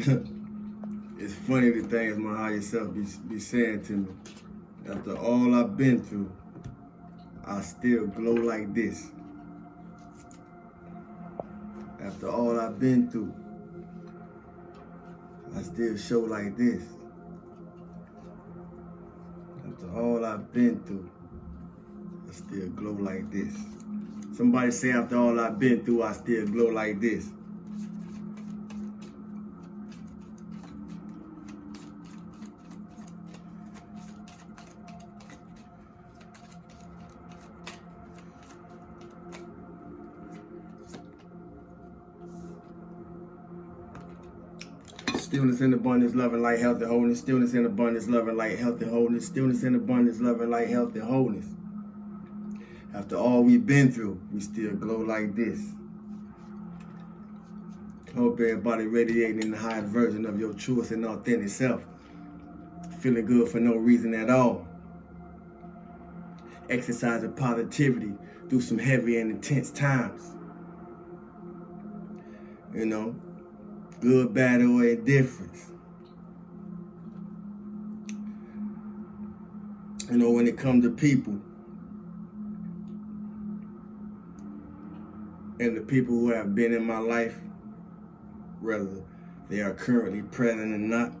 It's funny the things my higher self be saying to me. After all I've been through, I still glow like this. After all I've been through, I still show like this. After all I've been through, I still glow like this. Somebody say after all I've been through, I still glow like this. Stillness in abundance, loving light, health, and wholeness. Stillness in abundance, loving light, health, and wholeness. Stillness in abundance, loving light, health, and wholeness. After all we've been through, we still glow like this. Hope everybody radiating in the highest version of your truest and authentic self. Feeling good for no reason at all. Exercising positivity through some heavy and intense times. You know, good, bad, or indifference. You know, when it comes to people, and the people who have been in my life, whether they are currently present or not,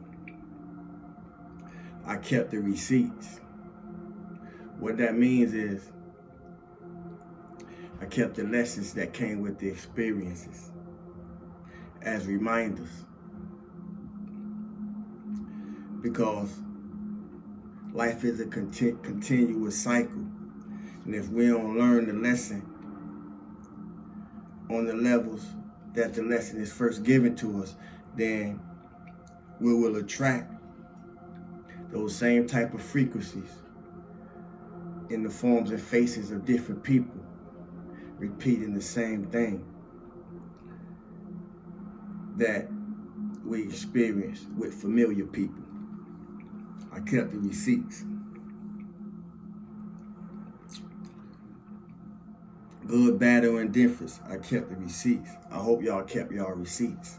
I kept the receipts. What that means is I kept the lessons that came with the experiences as reminders. Because life is a continuous cycle. And if we don't learn the lesson on the levels that the lesson is first given to us, then we will attract those same type of frequencies in the forms and faces of different people, repeating the same thing that we experience with familiar people. I kept the receipts. Good, bad, or indifference, I kept the receipts. I hope y'all kept y'all receipts.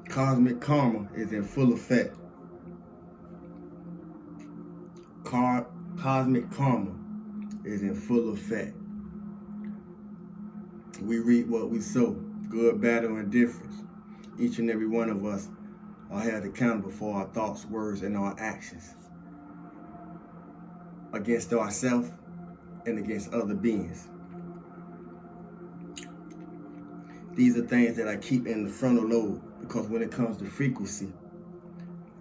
Cosmic karma is in full effect. Cosmic karma is in full effect. We reap what we sow, good, bad, or indifference. Each and every one of us are held accountable for our thoughts, words, and our actions against ourselves and against other beings. These are things that I keep in the frontal lobe, because when it comes to frequency,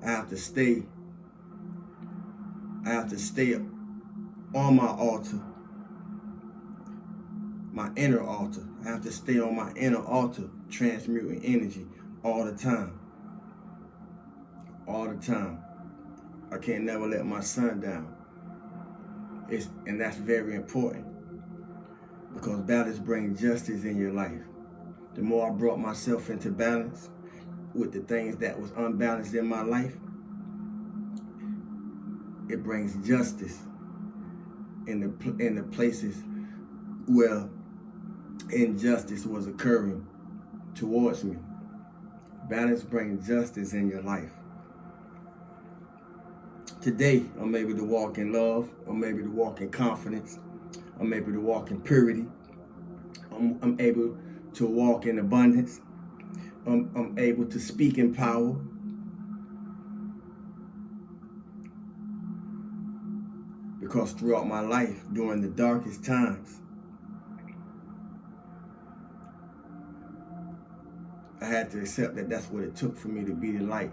I have to stay on my altar, my inner altar. I have to stay on my inner altar, transmuting energy all the time. All the time. I can't never let my sun down. And that's very important, because balance brings justice in your life. The more I brought myself into balance with the things that was unbalanced in my life, it brings justice in the places where injustice was occurring towards me. Balance brings justice in your life. Today, I'm able to walk in love. I'm able to walk in confidence. I'm able to walk in purity. I'm able to walk in abundance. I'm able to speak in power. Because throughout my life, during the darkest times, I had to accept that that's what it took for me to be the light.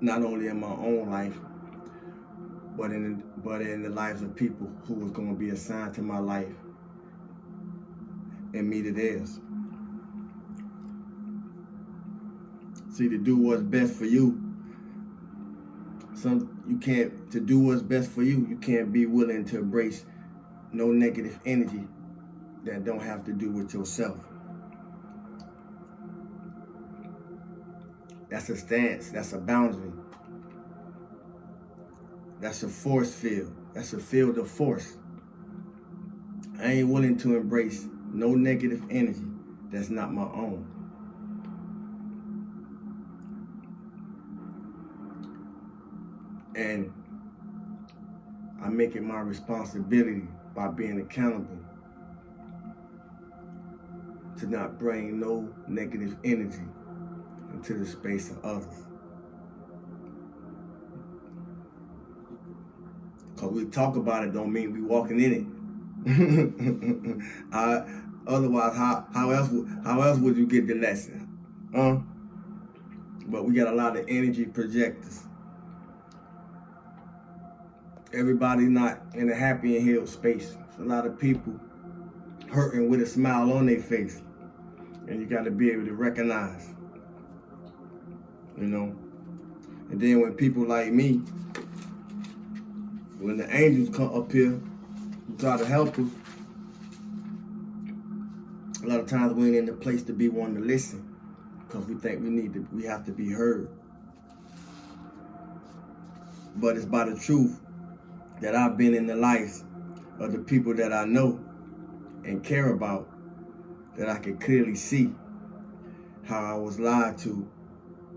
Not only in my own life, but in the lives of people who was going to be assigned to my life and me to theirs. See, to do what's best for you, to do what's best for you, you can't be willing to embrace no negative energy that don't have to do with yourself. That's a stance, that's a boundary. That's a force field. That's a field of force. I ain't willing to embrace no negative energy that's not my own. And I make it my responsibility by being accountable to not bring no negative energy into the space of others. Because we talk about it don't mean we walking in it. Otherwise, how else would you get the lesson? But we got a lot of energy projectors. Everybody's not in a happy and healed space. There's a lot of people hurting with a smile on their face. And you got to be able to recognize, you know. And then when people like me, when the angels come up here and try to help us, a lot of times we ain't in the place to be one to listen because we think we have to be heard. But it's by the truth that I've been in the lives of the people that I know and care about that I can clearly see how I was lied to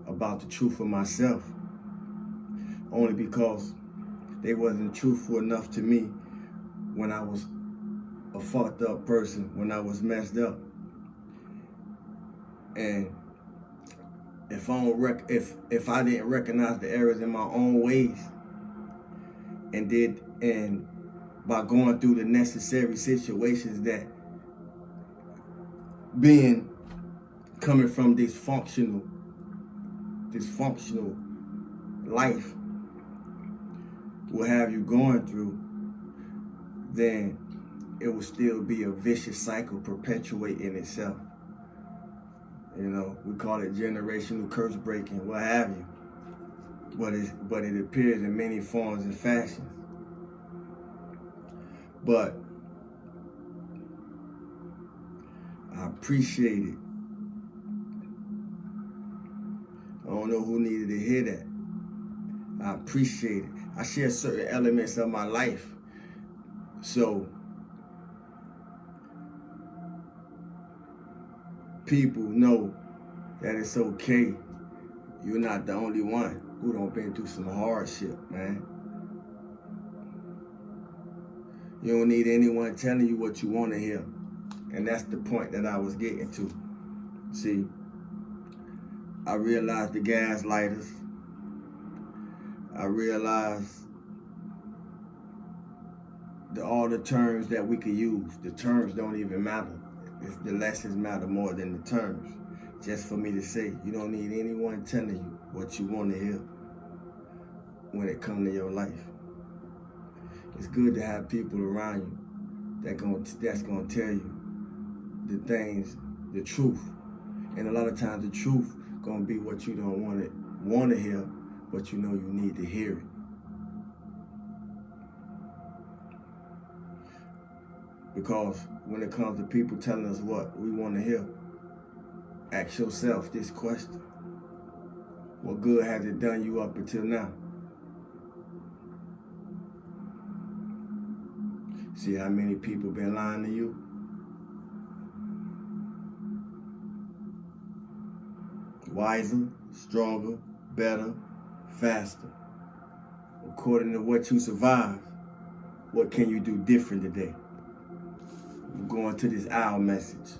about the truth of myself, only because they wasn't truthful enough to me when I was a fucked up person, when I was messed up. And if I didn't recognize the errors in my own ways and by going through the necessary situations that coming from dysfunctional life will have you going through, then it will still be a vicious cycle perpetuating itself. You know, we call it generational curse breaking, what have you. But it appears in many forms and fashions. But I appreciate it. I don't know who needed to hear that. I appreciate it. I share certain elements of my life. So people know that it's okay. You're not the only one who done been through some hardship, man. You don't need anyone telling you what you want to hear. And that's the point that I was getting to. See, I realized the gaslighters. I realized all the terms that we could use. The terms don't even matter. The lessons matter more than the terms. Just for me to say, you don't need anyone telling you what you want to hear when it comes to your life. It's good to have people around you that's gonna tell you the things, the truth. And a lot of times the truth gonna be what you don't want to hear, but you know you need to hear it. Because when it comes to people telling us what we want to hear, ask yourself this question. What good has it done you up until now? See how many people been lying to you? Wiser, stronger, better, faster. According to what you survived, what can you do different today? I'm going to this owl message.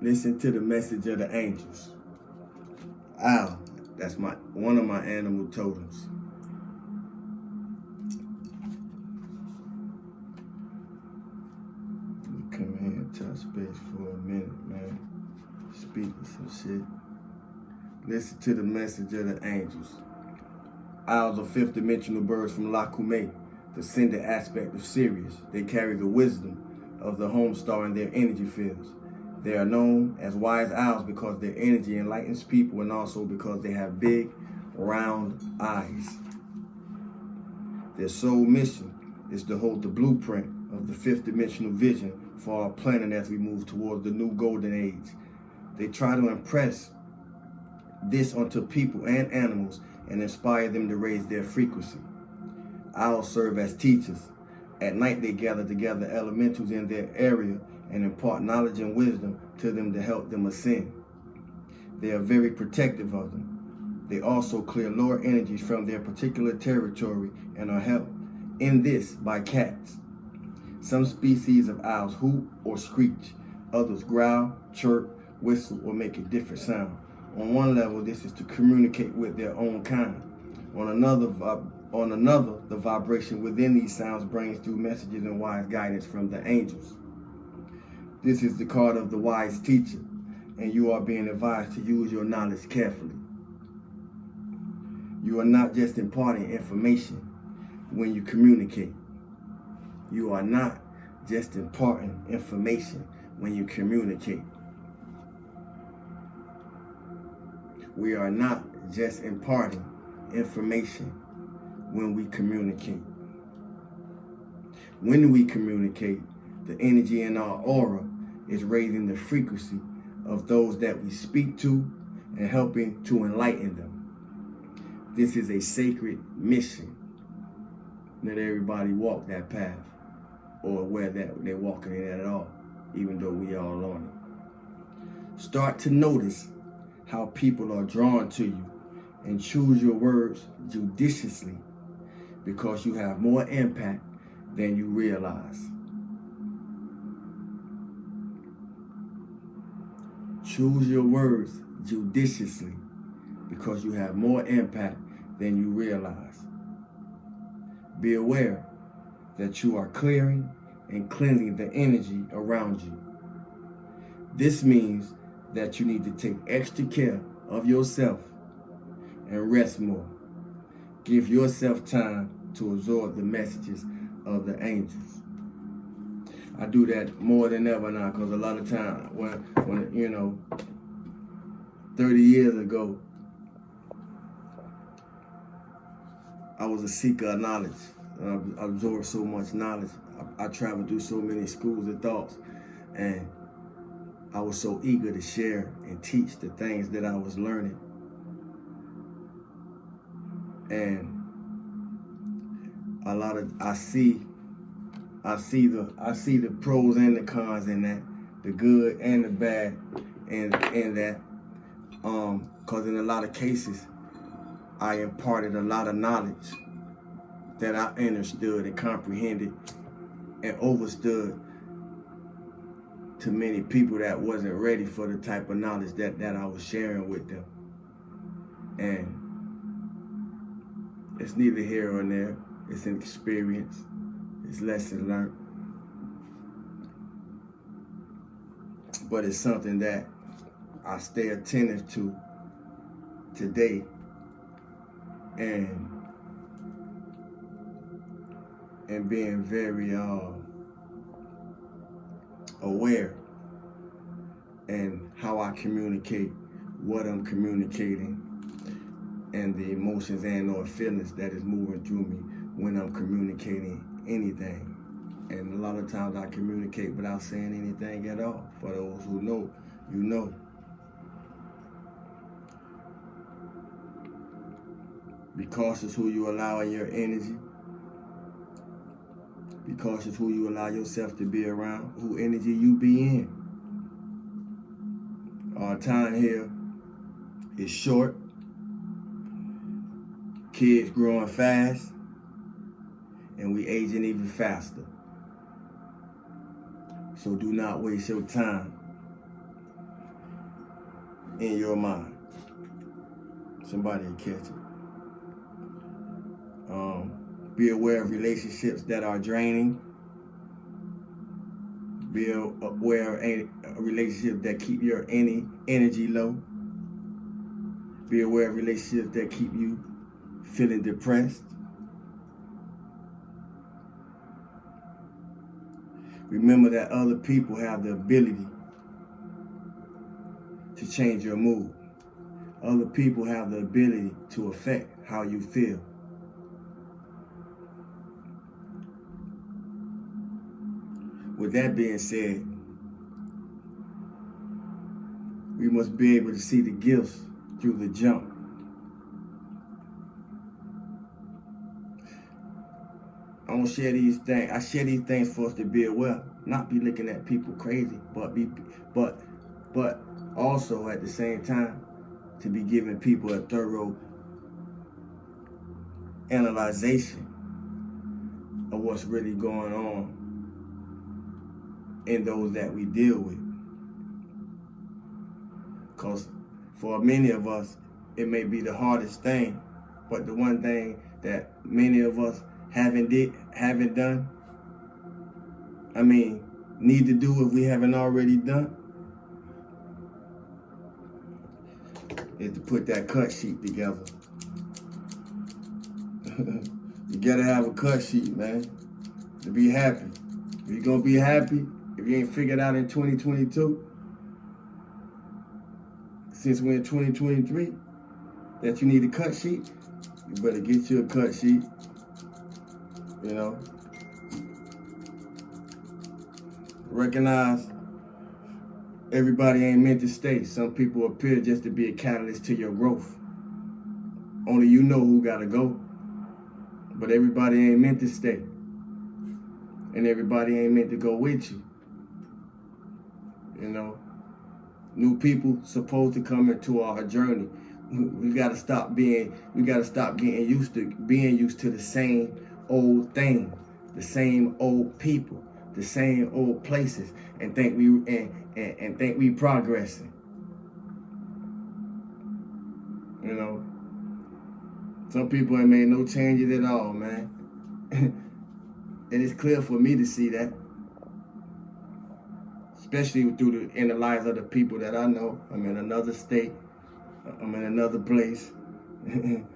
Listen to the message of the angels. Owl, that's one of my animal totems. Come here and touch space for a minute, man. Speak some shit. Listen to the message of the angels. Owls are fifth dimensional birds from Lakume, the ascended aspect of Sirius. They carry the wisdom of the home star in their energy fields. They are known as wise owls because their energy enlightens people and also because they have big, round eyes. Their sole mission is to hold the blueprint of the fifth dimensional vision for our planet as we move towards the new golden age. They try to impress this onto people and animals and inspire them to raise their frequency. Owls serve as teachers, At night they gather together elementals in their area and impart knowledge and wisdom to them to help them ascend. They are very protective of them. They also clear lower energies from their particular territory and are helped in this by cats. Some species of owls hoot or screech. Others growl, chirp, whistle, or make a different sound. On one level, this is to communicate with their own kind. On another, the vibration within these sounds brings through messages and wise guidance from the angels. This is the card of the wise teacher, and you are being advised to use your knowledge carefully. You are not just imparting information when you communicate. You are not just imparting information when you communicate. We are not just imparting information when we communicate. When we communicate, the energy in our aura is raising the frequency of those that we speak to and helping to enlighten them. This is a sacred mission. Not everybody walk that path or where they're walking in it at all, even though we all on it. Start to notice how people are drawn to you and choose your words judiciously because you have more impact than you realize. Choose your words judiciously because you have more impact than you realize. Be aware that you are clearing and cleansing the energy around you. This means that you need to take extra care of yourself and rest more. Give yourself time to absorb the messages of the angels. I do that more than ever now because a lot of time when 30 years ago, I was a seeker of knowledge. I absorbed so much knowledge. I traveled through so many schools of thoughts, and I was so eager to share and teach the things that I was learning. And I see the pros and the cons in that, the good and the bad in that. Because in a lot of cases, I imparted a lot of knowledge that I understood and comprehended and overstood to many people that wasn't ready for the type of knowledge that I was sharing with them. And it's neither here nor there. It's an experience. It's lesson learned. But it's something that I stay attentive to today and being very aware and how I communicate, what I'm communicating, and the emotions and or feelings that is moving through me when I'm communicating anything. And a lot of times I communicate without saying anything at all. For those who know, you know. Be cautious who you allow in your energy. Be cautious who you allow yourself to be around, who energy you be in. Our time here is short. Kids growing fast, and we aging even faster. So do not waste your time in your mind. Somebody will catch it. Be aware of relationships that are draining. Be aware of a relationship that keep your energy low. Be aware of relationships that keep you feeling depressed. Remember that other people have the ability to change your mood. Other people have the ability to affect how you feel. With that being said, we must be able to see the gifts through the jump. don't share these things. I share these things for us to be aware, not be looking at people crazy, but also at the same time to be giving people a thorough analyzation of what's really going on in those that we deal with. Because for many of us, it may be the hardest thing, but the one thing that many of us haven't done, need to do if we haven't already done, is to put that cut sheet together. You gotta have a cut sheet, man, to be happy. If you're gonna be happy, if you ain't figured out in 2022, since we're in 2023, that you need a cut sheet, you better get you a cut sheet, you know. Recognize everybody ain't meant to stay. Some people appear just to be a catalyst to your growth. Only you know who gotta go. But everybody ain't meant to stay. And everybody ain't meant to go with you. You know? New people supposed to come into our journey. We gotta stop getting used to the same old thing, the same old people, the same old places, and think we progressing. You know? Some people ain't made no changes at all, man. And it's clear for me to see that. Especially in the lives of the people that I know. I'm in another state. I'm in another place. I'm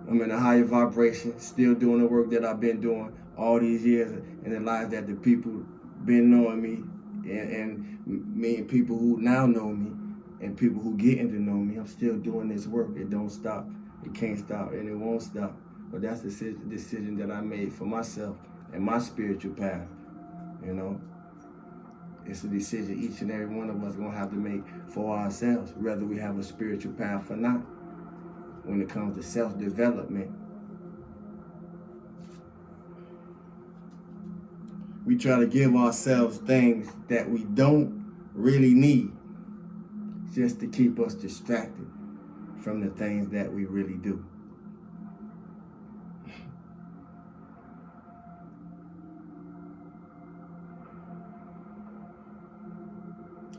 in a higher vibration, still doing the work that I've been doing all these years in the lives that the people been knowing me, and me and people who now know me, and people who getting to know me. I'm still doing this work. It don't stop. It can't stop, and it won't stop. But that's the decision that I made for myself and my spiritual path, you know. It's a decision each and every one of us gonna have to make for ourselves, whether we have a spiritual path or not, when it comes to self-development. We try to give ourselves things that we don't really need, just to keep us distracted from the things that we really do.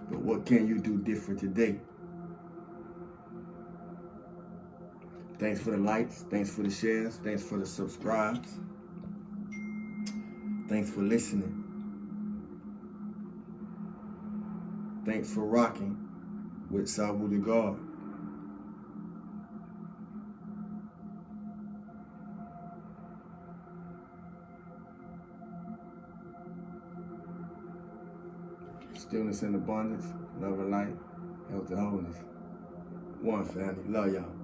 But what can you do different today? Thanks for the likes, thanks for the shares, thanks for the subscribes. Thanks for listening. Thanks for rocking with Saiwoodagod. Stillness and abundance, love and light, health and wholeness. One family, love y'all.